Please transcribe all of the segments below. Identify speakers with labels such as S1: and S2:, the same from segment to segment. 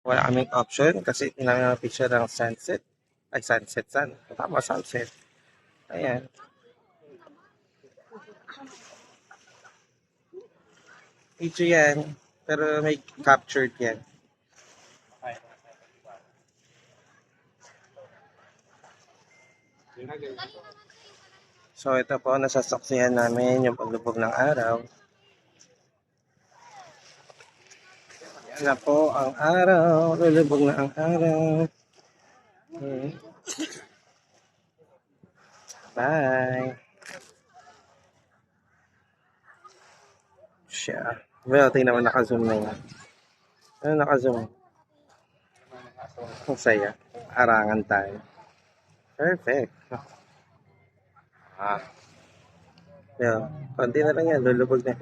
S1: Wala kaming option kasi tinawag ng picture ng sunset. Ay, sunset, sun. Tama, sunset. Ayan. Video yan. Pero may captured yan. So, ito po, nasasaksihan namin yung paglubog ng araw. Yan na po ang araw. Lulubog na ang araw. Bye. Siya. Well, tingnan mo, naka-zoom na yan. Ano naka-zoom? Ang saya. Arangan tayo. Perfect. Ah. Yeah. Konti na lang yan. Lulubog na.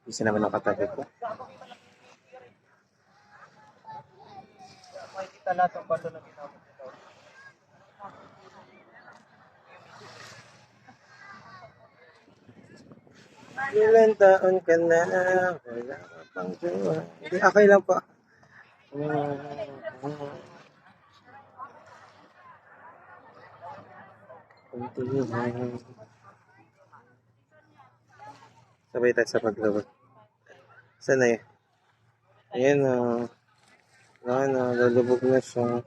S1: Isa naman ang katabi ko. Ilan taon ka na? Wala ka pang jowa. Hindi, okay lang po. Sabay tayo sa paglubog. Saan na yun? Ayan o. Lulubog na siya.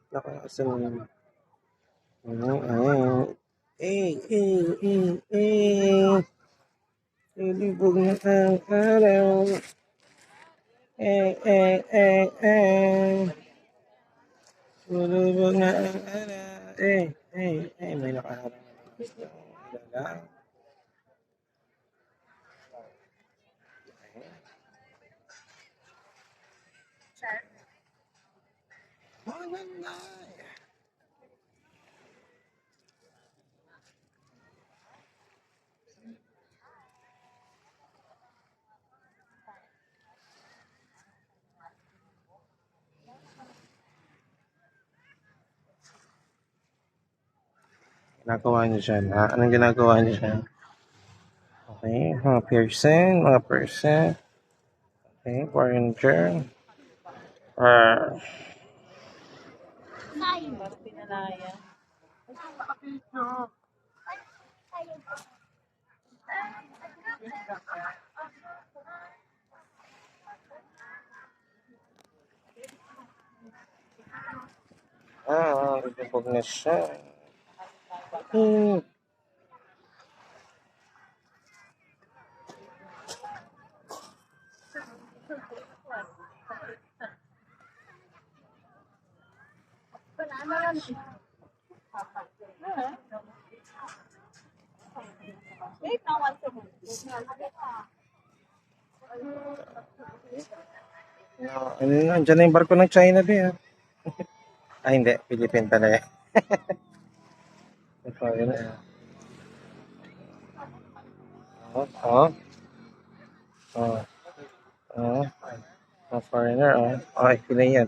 S1: Nakakasan. Ayan. Lulubog na ang araw. Lulubog na ang araw. May nakaharang. Ilalang. Maganda. Ginagawa niyo dyan, ha? Anong ginagawa niyo dyan? Okay, mga person. Okay, foreigner.
S2: Pinalaya.
S1: Lulubog na siya.
S2: Wait, now 1 second.
S1: Andyan na yung barko ng China din, ha? Ay, hindi. Philippine pala eh. Sorry na eh. Foreigner, Okay, Pinay yan.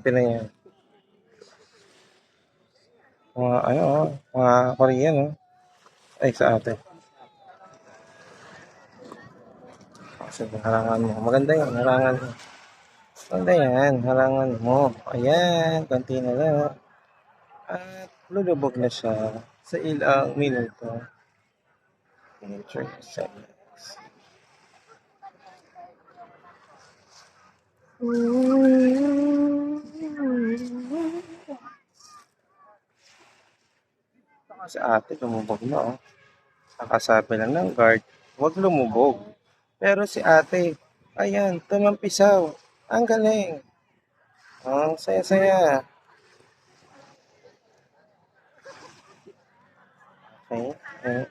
S1: Mga Korean, Ay, sa ate. Kasi harangan mo. Maganda yan, harangan mo. Maganda yan, harangan mo. Ayan, konti na lang. At lulubog na siya sa ilang minuto. 30 seconds. Si ate lumubog na, Nakasabi lang ng guard, huwag lumubog. Pero si ate, ayan, tumampisaw. Ang galing. Ang saya-saya. Okay.